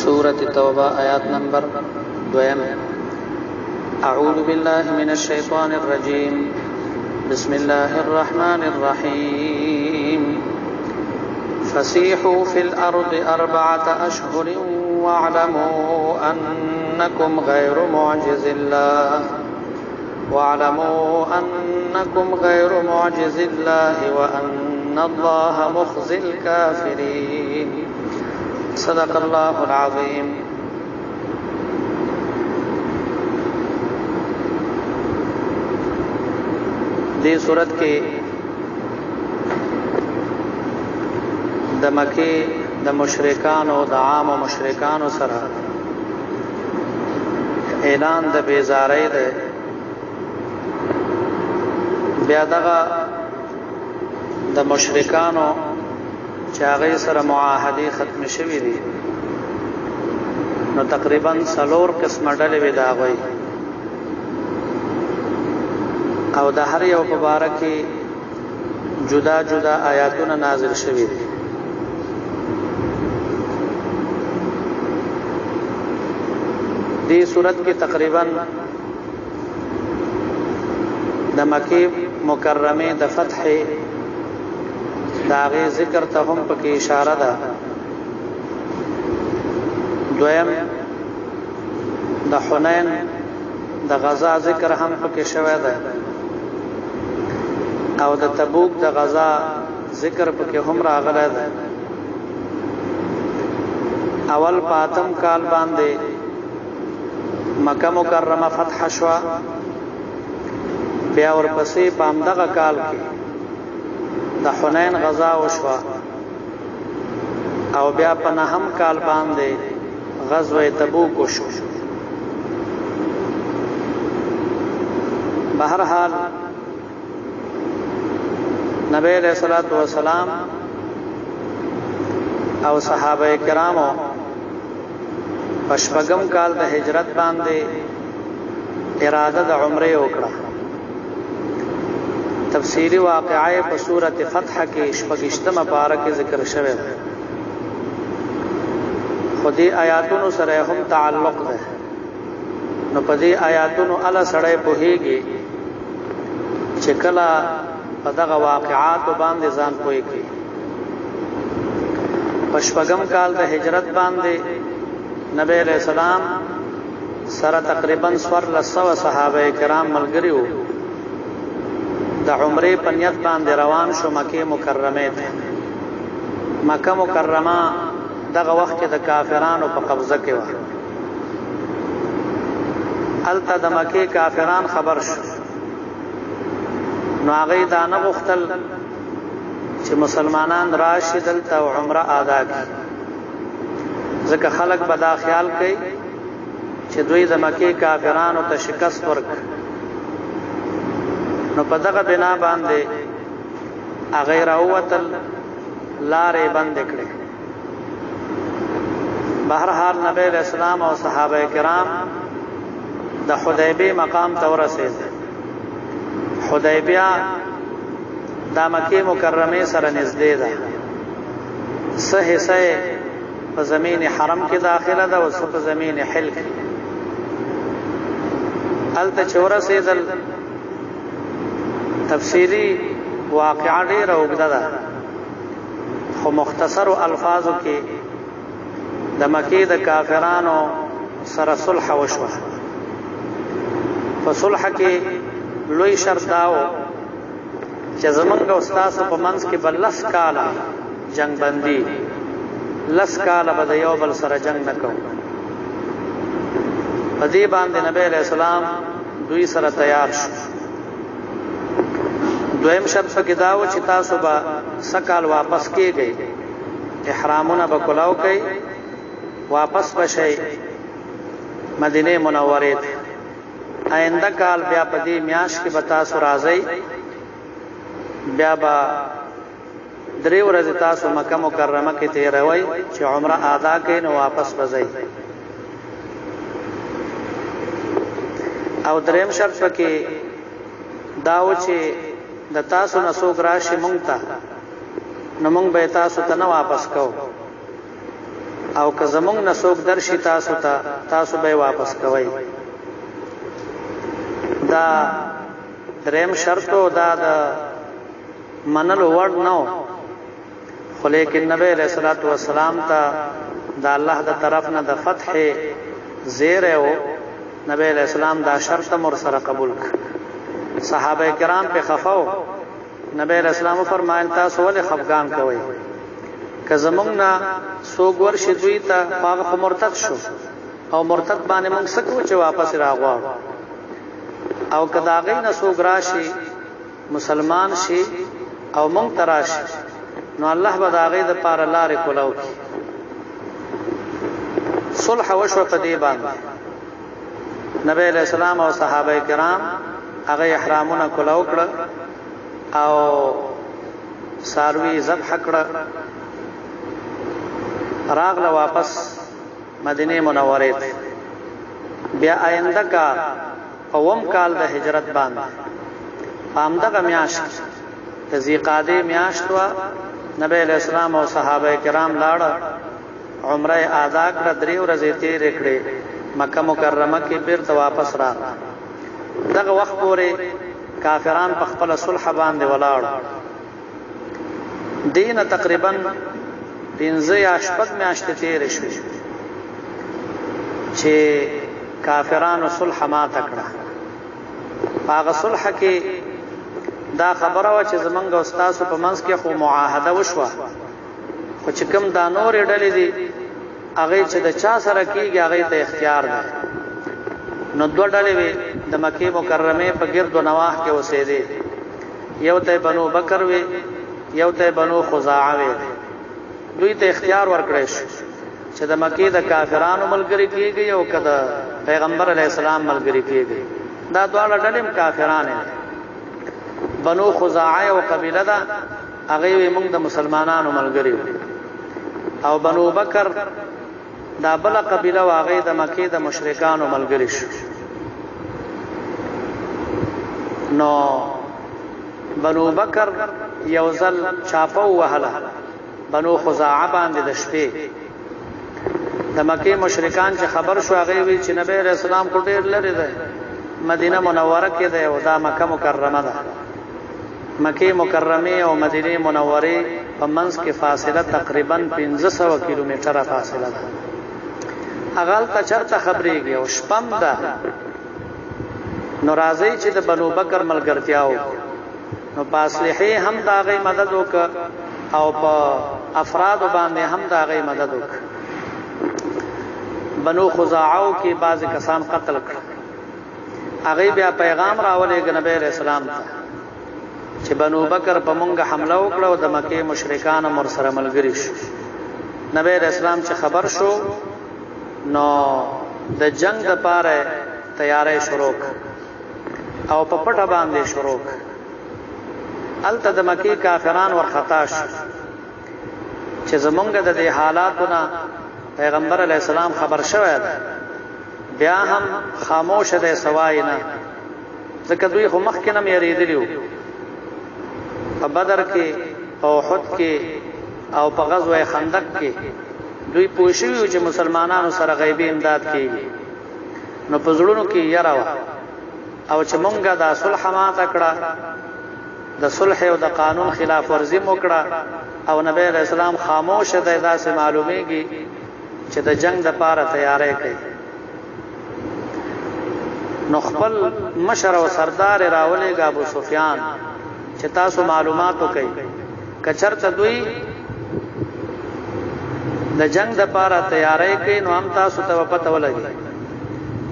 सूरत तौबा आयत नंबर 2। अऊज़ु बिल्लाहि मिनश शैतानिर रजीम। बिस्मिल्लाहिर रहमानिर रहीम। फसीहू फिल अर्दि अर्बअत अशहुरिन वअलमू अन्नकुम गैरु मुअजिज़िल्लाहि व अन्नल्लाह मुख़्ज़िल काफ़िरीन। सदक़ल्लाहुल अज़ीम। दी सूरत के द मक्की द मुशरिकान व द आम मुशरिकान सरा ऐलान द बेजारई दे बया दगा द मुशरिकानो चागई सर मुआहदी खत्म शवी दी नो तकरीबन सलोर किस्म डले विदागई और द हर यौ मुबारकी जुदा जुदा आयातुन नाजिल शवी दी। दी सूरत की तकरीबन द मक्की मुकर्रमे द फतह दागे जिक्र तहम पकी इशारा दा। द्वयम द हुनैन द गजा जिक्र हम पकी शवे दा और द तबूक द गजा जिक्र पकी हम रागले दा। अवल पातम काल बांदे मक्का मुकर्रमा फतह शवा बया और पसी पामदगा काल की द हुनैन गजा वशवा और बया पनाहम काल बांदे गज़वे तबूक वशो। बहरहाल नबी अलैहिस्सलातु वस्सलाम और सहाबा किरामो पशपगम काल द हिजरत बांदे इरादा द उम्रे ओकड़ा। तफसीरी वाक़िया पर सूरत फतह के शपगिश्तम पारा के जिक्र शवे खुदी आयातुन सरे हम ताल्लुक़ है न पदी आयातुन अला सड़े पोहेगी चिकला पदग वाक़ियात बांदे जान कोई की। पशपगम काल द हिजरत बांदे नबी अलैहिस्सलाम सरा तकरीबन स्वर लस्सव सहाबा किराम मलगरी हो द उम्रे पनियत बांदे रवान शो मक्के मुकर्रमे थे। मक्का मुकर्रमा दग वक्त द काफिरान पर कब्जा के वा अलता द मक्के काफिरान खबर शो नागई दाना मुख्तल चे मुसलमानान राशि दलता व उम्रा आदा की ज़का खलक बदा ख्याल कई चे दुई द मक्के काफिरान व शिकस्त वर्क नो पदगा बिना बांधे अगैर अवतल लारे बंद करे। बहरहाल नबी अलैहिस्सलाम और सहाबा किराम द हुदैबिया मकाम तौर से हुदैबिया द मक्की मुकर्रमे सर नज़दे दा सह से ज़मीन हरम के दाखिला दा व सब ज़मीन हिल की अलत चौरा से दल तफसीली वाक़िया ढेर उगदा खो मुख्तसर अल्फाजों के द मक्की द काफिरानो सर सुलह वशवा फसुलह के लोई शर्ताओ जजमंग उस्ताद को मंस के बल्लस काला जंग बंदी लस काला बदयो बल सर जंग न को बदी बांधे नबी अलैहिस्सलाम दुई सर तैयार शो। द्वयम शर्त गिदाव चिता सुबह सकाल वापस किए गई इहरामुना बकुलाव कई वापस बशे मदीने मुनव्वरे थे। आइंदा काल ब्या पदी म्याश की बता सुराजई ब्या बा द्रेव रजता सु मक्का मुकर्रमा के तेरवई चे उम्रा आदा के न वापस बजई और द्रेम शर्त के दाव चे दतासु नसोक राशि मुंगता न मुंग बेतासु तना वापस को او که زمونږ نه څوک درشي تاسو ته تاسو به واپس کوئ. دا دریم شرطو دا د منلو وړ نه، خو لیکن نبی علیہ الصلوۃ والسلام ته دا الله د طرف نه د فتح زیره او نبی علیہ السلام دا شرط مر سره قبول کړ. صحابه کرام په خفاو، نبی علیہ السلام فرمایل تاسو ولې خفقان کوئ؟ که زمونږ نه څوک ورشي دوی ته هغه مرتد شو او مرتد باندې موږ څه کوو چې واپس راغواړو، او که د هغې نه څوک راشي مسلمان شي او موږ ته راشي نو الله به د هغې دپاره لارې کولاو کړي. صلح وشوه په دې باندې. نبی علیہ السلام او صحابه کرام هغه احرامونه کولاو کړه او څاروي ذبح کړه، راغله واپس مدینه منوره ته. بیا آینده کال اوم کال د هجرت باندې همدغه میاشت د ذیقعدې میاشت وه، نبی علیہ السلام او صحابه کرام لاړه، عمره ادا کړه، 3 ورځې تېرې کړې، مکه مکرمه کې بیرته واپس راغله. دغه وخت پورې کافران په خپله صلح باندې ولاړ. دینه تقریبا 15 یا 6 میاشتې تېرې شوې چې کافرانو صلح ماته کړه. په هغه صلح کې دا خبره وه چې زمونږ او ستاسو په منځ کې خو معاهده وشوه، خو چې کوم دا نورې ډلې دي هغې چې د چا سره کېږي هغې ته اختیار دی. نو 2 ډلې وې د مکې مکرمې په ګرد و نواح کې اوسېدې، یو ته بنو بکر وې، یو ته بنو خزاعه وې. دوی ته اختیار ورکړی شو چې د مکې د کافرانو ملګری کېږي او که د پیغمبر علیه السلام ملګری کېږي. دا دواړه ډلې هم کافرانې دي. بنو خزاعه یو قبیله ده، هغې وې موږ د مسلمانانو ملګري وو، او بنو بکر دا بله قبیله وه، هغې د مکې د مشرکانو ملګري شو. نو بنو بکر یو ځل چاپه ووهله بنو خزاعه باندې د شپې. د مکې مشرکان چې خبر شو هغې وی چې نبی علیہ السلام خو ډېر لرې دی، مدینه منوره کې دی او دا مکه مکرمه ده. مکې مکرمې او مدینه منورې په منځ کې فاصله تقریبا 1500 کیلومتره فاصله ده. هغه هلته چېرته خبرېږي او شپه هم ده. نو راځئ چې د بنو بکر ملګرتیا وکړو. نو په اصلحې هم د هغې مدد وکړه او په افرادو باندې هم د هغې مدد وکړه. بنو خزاعو کې بعضې کسان قتل کړه. هغې بیا پیغام راولېږه نبی علیہ السلام ته چې بنو بکر په مونږ حمله وکړه او د مکې مشرکان هم ورسره ملګري شو. نبی علیہ السلام چې خبر شو نو د جنگ دپاره تیاری شروع او په پټه باندې شروع. هلته د مکې کافران ورخطا شو چې زمونږ د دې حالاتو نه پیغمبر علیہ السلام خبر شوی دی، بیا هم خاموشه دی، سوای نه، ځکه دوی خو مخکې نه م یریدلي وو. په بدر کې، په احد کې او په غزوه خندق کې دوی پوه شوي وو چې مسلمانانو سره غیبي امداد کېږي. نو په زړونو کې یره وه، او چې مونږ دا صلح ماته کړه، د صلح او د قانون خلاف ورزي مو کړه او نبی علیہ السلام خاموشه دی، داسې معلومیږي چې د جنگ دپاره تیاری کوي. نو خپل مشر او سردار راولېږه ابو سفیان چې تاسو معلومات وکئ، که چېرته دوی د جنگ دپاره تیاری کوي نو هم تاسو ته به پته ولګي،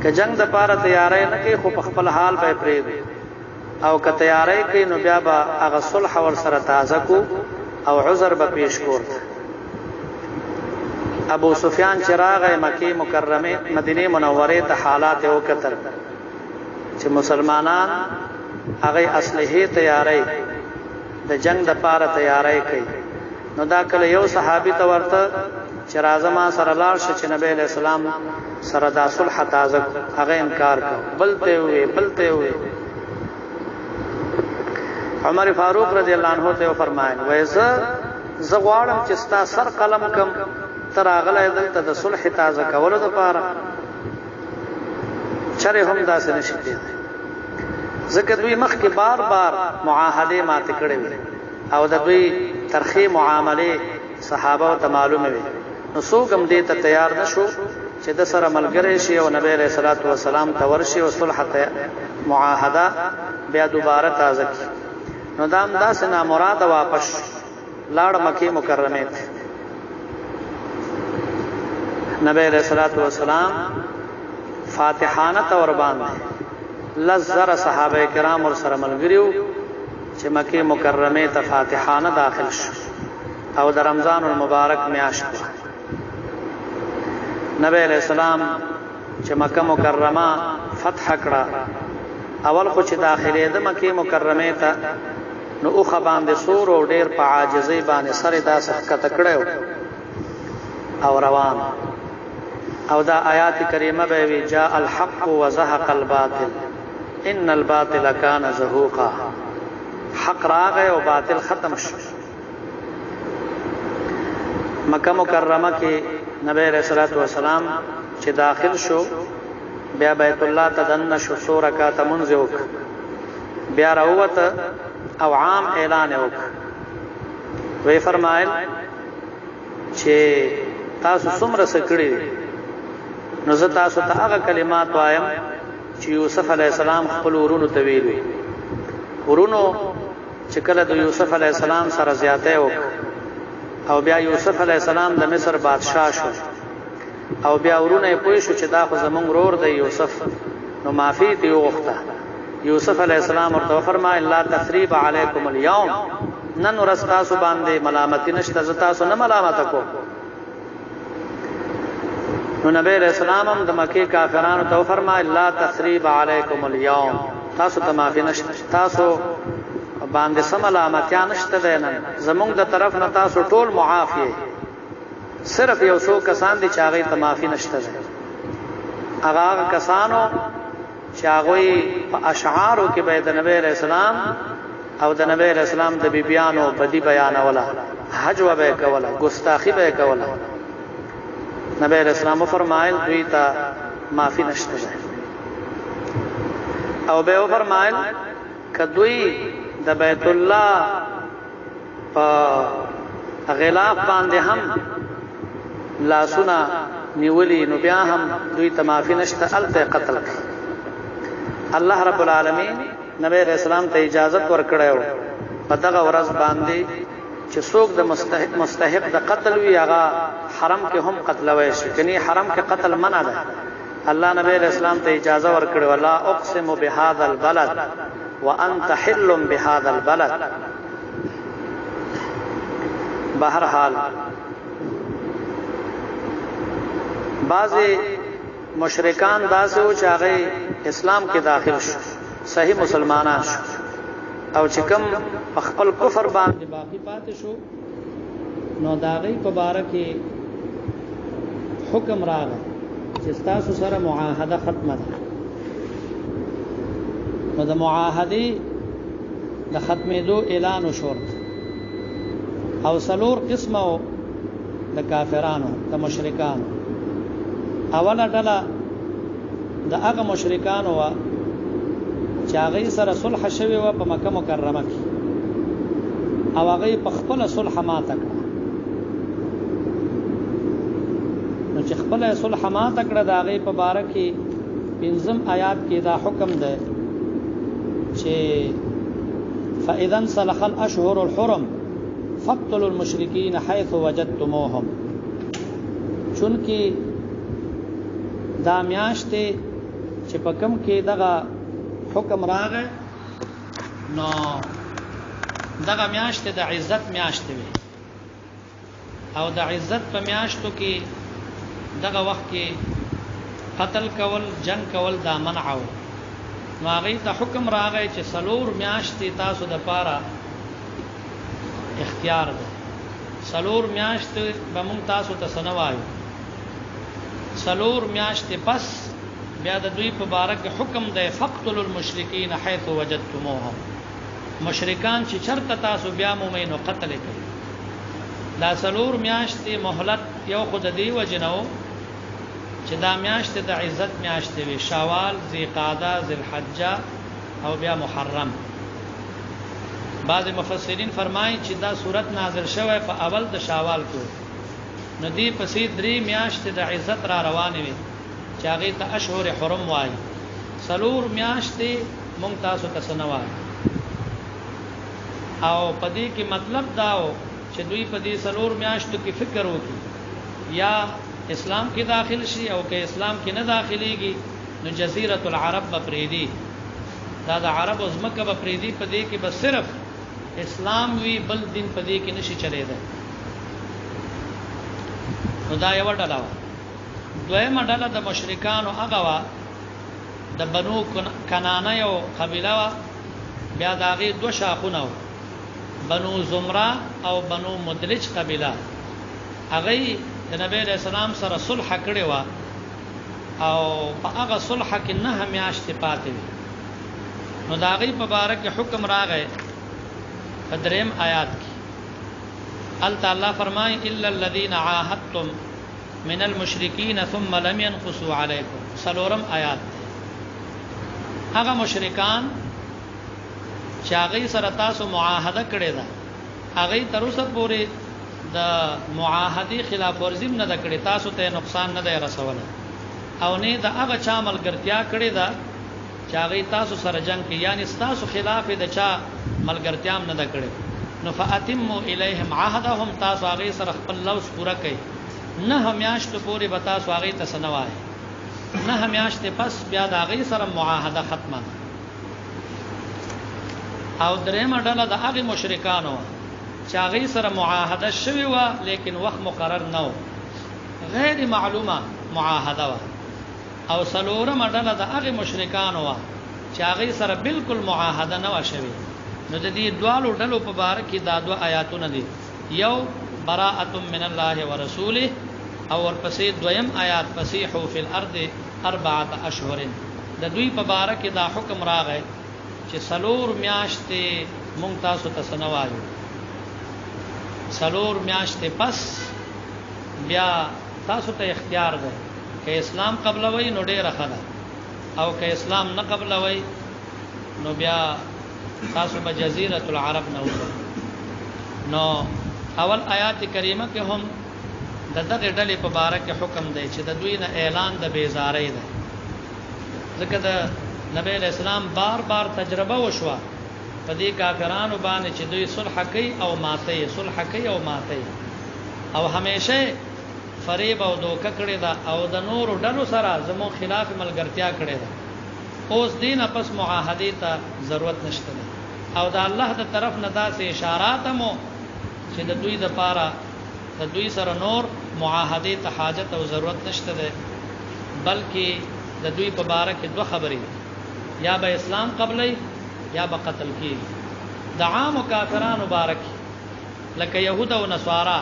که جنگ دپاره تیاری نه کوي خو په خپل حال به یې پرېږدي، او که تیاری کوي نو بیا به هغه صلح ورسره تازه کو او عذر به پیش کورته. ابو سفیان چې راغی مکې مکرمه مدینه منورې ته حالات یې وکتل چې مسلمانان هغې اصلحې تیاری د جنگ دپاره تیاری کوي. نو دا کله یو صحابي ته ورته چې راځه ما سره لاړ شه چې نبی علیہ السلام سره دا صلح تازه کړو، هغه انکار کړ، بل ته یې ووی بل ته یې ووی. عمر فاروق رضی الله عنه ته وفرمایل وایي زه غواړم چې ستا سر قلم کم کتر اغله دلته د صلح تازه کولو لپاره چره هم داسې نشي کېدای ځکه دوی مخکې بار بار معاهده ماته کړې وي او د دوی ترخی معامله صحابه ته معلومه وي نو څوک هم دې ته تیار نشو چې د سره ملګری شي او نبی رسول الله صلوات و سلام ته ورشي او صلح معاهده بیا دوباره تازه کی نو دام داس نه مراد واپس لاړ مکه مکرمه ته نبی رسول الله صلوات و سلام فاتحانه تور باندې لزر صحابه کرام ور سره ملګریو چې مکه مکرمه ته فاتحانه داخل شو او د رمضان المبارک میاشت نبی علیہ السلام چې مکه مکرمه فتح کړه اول خو چې داخله د مکه مکرمه ته نو اوخه باندې سور او ډیر په عاجزۍ باندې سره دا سخت کړو او روان او دا آیات کریمه به وی جاء الحق وزهق الباطل ان الباطل كان زهوقا حق راغه او باطل ختم شو مکه مکرمه کې نبی رسول الله والسلام چې داخل شو بیا بیت الله تدن شو سو رکعات منځ وک بیا راوت او عام اعلان وک وی فرمایل چې تاسو څومره سکړي نو زه تاسو ته هغه کلمات وایم چې یوسف علی السلام خپل ورونو ته ویلي ورونو چې کله د یوسف علی السلام سره زیاته وک او بیا یوسف علی السلام د مصر بادشاہ شو او بیا ورونه پوه شو چې دا خو زمونږ رور دی یوسف نو معافی دی وغوښته یوسف علی السلام ورته فرمایي لا تثریب علیکم اليوم نن ورځ تاسو باندې ملامتي نشته ز تاسو نه ملامت کو نو نبی رسول الله هم د مکه کافرانو ته فرمایي لا تثریب علیکم اليوم تاسو ته معافی نشته تاسو باندې سملامتیا نشته دینن زمونږ د طرف نه تاسو ټول معافی صرف یو څو کسان دي چې هغه ته معافی نشته هغه کسانو چې هغه په اشعارو کې به د نبی رسول الله او د نبی رسول الله د بیبيانو بدی بیان ولا حجو به کوله ګستاخی به کوله نبی رسول الله فرمایل دوی ته معافی نشته او به فرمایل کدوی د بیت الله په غلاف باندې هم لاسونه نیولی نو بیا هم دوی ته معافی نشته الته قتل الله رب العالمین نبی رسول الله ته اجازه ورکړیو په دغه ورځ باندې چې څوک د مستحق د قتل وی هغه حرم کې هم قتل وای شي کني حرم کې قتل منع ده الله نبی رسول الله ته اجازه ورکړي ولا اقسم بهذا البلد وانت حل بهذا البلد بهر حال بعضی مشرکان داسې و چې هغه اسلام کې داخل شو صحیح مسلمانان شو او چې کوم خپل کفر باندې باقی پاتې شو نو داغي په باره کې حکم راغی چې تاسو سره معاهده ختمه ده نو د معاهده د ختمېدو اعلان وشو او سلور قسمه د کافرانو د مشرکانو اوله ډله د هغه مشرکانو وا چې هغه سره صلح شوی و په مکه مکرمه کې او هغه په خپل صلح ماته کړ نو چې خپل صلح ماته کړ د هغه په باره کې پنځم آیات کې دا حکم ده چې فاذا انسلخ الاشهر الحرم فاقتلوا المشركين حيث وجدتموهم چونکی دا میاشته چې په کوم کې دغه حکم راغی نو دغه میاشته د عزت میاشته وي او د عزت په میاشتو کې دغه وخت کې قتل کول جنگ کول دا منع و نو هغه ته حکم راغی چې سلور میاشتې تاسو د پاره اختیار ده سلور میاشتې به مونږ تاسو ته سنوایو سلور میاشتې پس بیا د دوی په باره کې حکم دی فقتلوا المشرکین حيث وجدتموهم مشرکان چې چرته تاسو بیا مومئ نو قتل کړئ دا سلور میاشتې مهلت یو خود دی وجنو چې دا میاشت د عزت میاشت وي، شوال، ذیقعده، ذوالحجه او بیا محرم. بعض مفسرین فرمایي چې دا صورت نازل شوه په اول د شوال کې، نو دی پسې درې میاشتې د عزت را روانې وي چې هغه ته اشهر حرم وایي. سلور میاشتې مونږ تاسو ته سنوای او پدې کې مطلب داو چې دوی پدې سلور میاشتو کې فکر وکړي یا اسلام کې داخل شي او که اسلام کې نه داخليږي نو جزيره العرب بپریدي، دا د عرب او زمکه بپریدي، پدې کې بس صرف اسلام وی بل دین پدې کې نشي چلےده. نو دا یو ډله و. دویمه ډله د مشرکانو هغه وا د بنو کنانه یو قبیله وا، بیا داغه دو شاخونه و، بنو زمره او بنو مدلج قبیله. هغه د نبی رسول الله سره صلح کړی و او په هغه صلح کې نه میاشتې پاتې وي. نو داغه په باره کې حکم راغی په دریم آیات کې. الله تعالی فرمای الا الذين عاهدتم من المشركين ثم لم ينقصوا عليكم. سلورم آیات هغه مشرکان چې هغه سره تاسو معاهده کړی ده، هغه تر اوسه پورې د معاهدې خلاف ورزي نه ده کړی، تاسو ته نقصان نه دی رسوله او نه د هغه چا ملګرتیا کړی ده چې هغه تاسو سره جنگ کوي، یعنی تاسو خلاف د چا ملګرتیا نه ده کړی. نو فاتموا الیهم عهدهم، تاسو هغه سره خپل لوز پورا کړئ. نه میاشت پورې به تاسو هغه ته سنوای، نه میاشت پس بیا د هغه سره معاهده ختمه. او درېمه ډله د هغه مشرکانو چې هغه سره معاهده شوی و لیکن وخت مقرر نه و، غیر معلومه معاهده و. او سلورمه ډله د هغه مشرکانو و چې هغه سره بالکل معاهده نه و شوی. نو د دې دوالو ډلو په باره کې دا دوه آیاتونه دي، یو براءة من الله ورسوله او ورپسې دویم آیات فسیحوا فی الارض 4 اشهر. د دوی په باره کې دا حکم راغی چې سلور میاشتې مونږ تاسو ته سنوایو، سلور میاشتې پس بیا تاسو ته اختیار ده، که اسلام قبلوي نو ډیره ښه ده او که اسلام نه قبلوي نو بیا تاسو په جزيره العرب نه وځئ. نو اول آیات کریمه کې هم د دغه ډلې په باره کې حکم دی چې د دوی نه اعلان د بیزاری ده، ځکه د نبی اسلام بار بار تجربه وشوه په دې کافرانو باندې چې دوی صلح کوي او ماته، صلح کوي او ماته، او همیشه فریب او دوکه کړی دا او د نور ډلو سره زمو خلاف ملګرتیا کړی دا. اوس دین پس معاهده ته ضرورت نشته او د الله د طرف نه داسې اشارات مو چې د دوی د پاره د دوی سره نور معاهده ته حاجت او ضرورت نشته ده، بلکې د دوی په باره کې دوه خبرې، یا به اسلام قبلې یا به قتل کیږي. د عام کافرانو باره کې لکه يهود او نصارا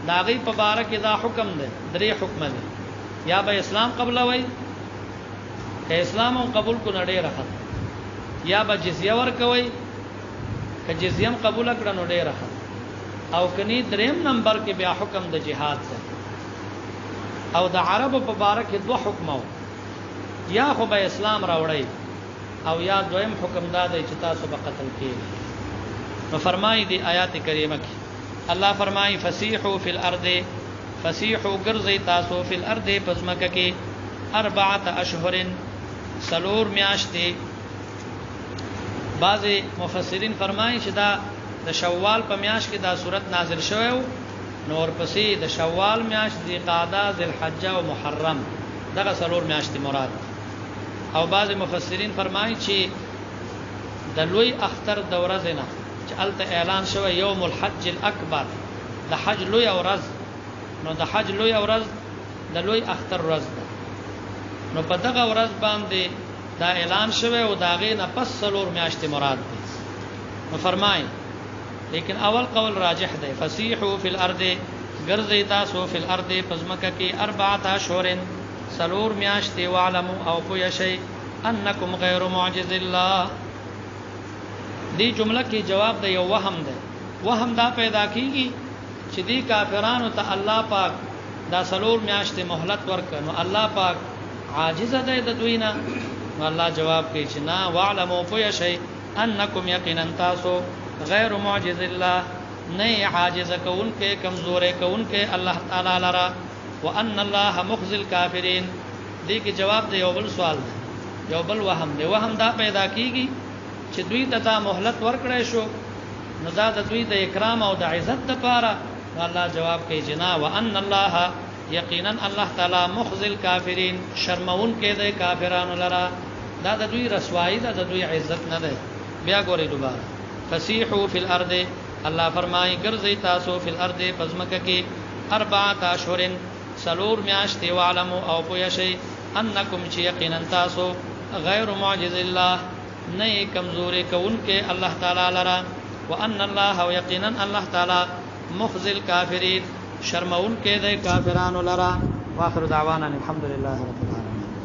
دا غي په باره کې دا حکم ده، درې حکم دي، یا به اسلام قبلوي، که اسلام او قبول کو نړۍ راخت، یا به جزیه ورکوي، که جزیه قبول کړه نو ډېر راخت، او کني دریم نمبر کې بیا حکم د جهاد ده. او د عربو په باره کې دوه حکم وو، یا خو به اسلام راوړی او یا دویم حکم دا دی چې تاسو به قتل کیږئ. نو فرمایي دی آیات کریمه کې الله فرمایي فسیحوا فی الارض، فسیحوا ګرځئ تاسو فی الارض پسمکه کې 4 اشهر سلور میاشتې. بعض مفسرین فرمایي چې دا د شوال په میاشت کې دا صورت نازل شوی و، نور پسې د شوال میاشت ذیقعده، ذوالحجه او محرم دغه سلور میاشتې مراد. او بعض مفسرین فرمایي چې د لوی اختر د ورځې نه چې الته اعلان شوی یوم الحج الاکبر، د حج لوی ورځ، نو د حج لوی ورځ د لوی اختر ورځ ده، نو په دغه ورځ باندې دا اعلان شوی او دا غي نه پس سلور میاشتې مراد دي. نو فرمایي لیکن اول قول راجح دی فسیحوا فی الارض، ګرځئ تاسو فی الارض پزمکه کې 4 اشهر سلور میاشتې، واعلموا او پوه شئ انکم غیر معجز الله. دی جمله کې جواب د یو وهم ده، وهم دا پیدا کیږي چې دی کافرانو ته الله پاک دا سلور میاشتې مهلت ورکړ نو الله پاک عاجز ده د دوی نه نو الله جواب کوي چې نا واعلموا فیشی انکم یقینا تاسو غیر معجز الله نه عاجز کون کې کمزور کون کې الله تعالی لرا وان الله مخزي الكافرین دې کې جواب دی یو بل سوال دی یو بل وهم دا پیدا کیږي چې دوی ته مهلت ورکړې شو نو دا د دوی د اکرام او د عزت لپاره الله جواب کوي جنا وان الله یقینا الله تعالی مخزي الكافرین شرمون کې د کافرانو لرا دا د دوی رسوایی ده د دوی عزت نه ده بیا ګورې دوباره فسیحوا فی الارض الله فرمایي ګرځي تاسو فی الارض پزمکه کې 4 اشهر سلور میاشتې وعلموا او پوښی انکم چې یقینا تاسو غیر معجز الله نه کمزوري کون کې الله تعالی لرا وان الله ويقينا الله تعالی مخزي الكافرين شرمون کې د کافرانو لرا واخر دعوانا الحمد لله رب العالمين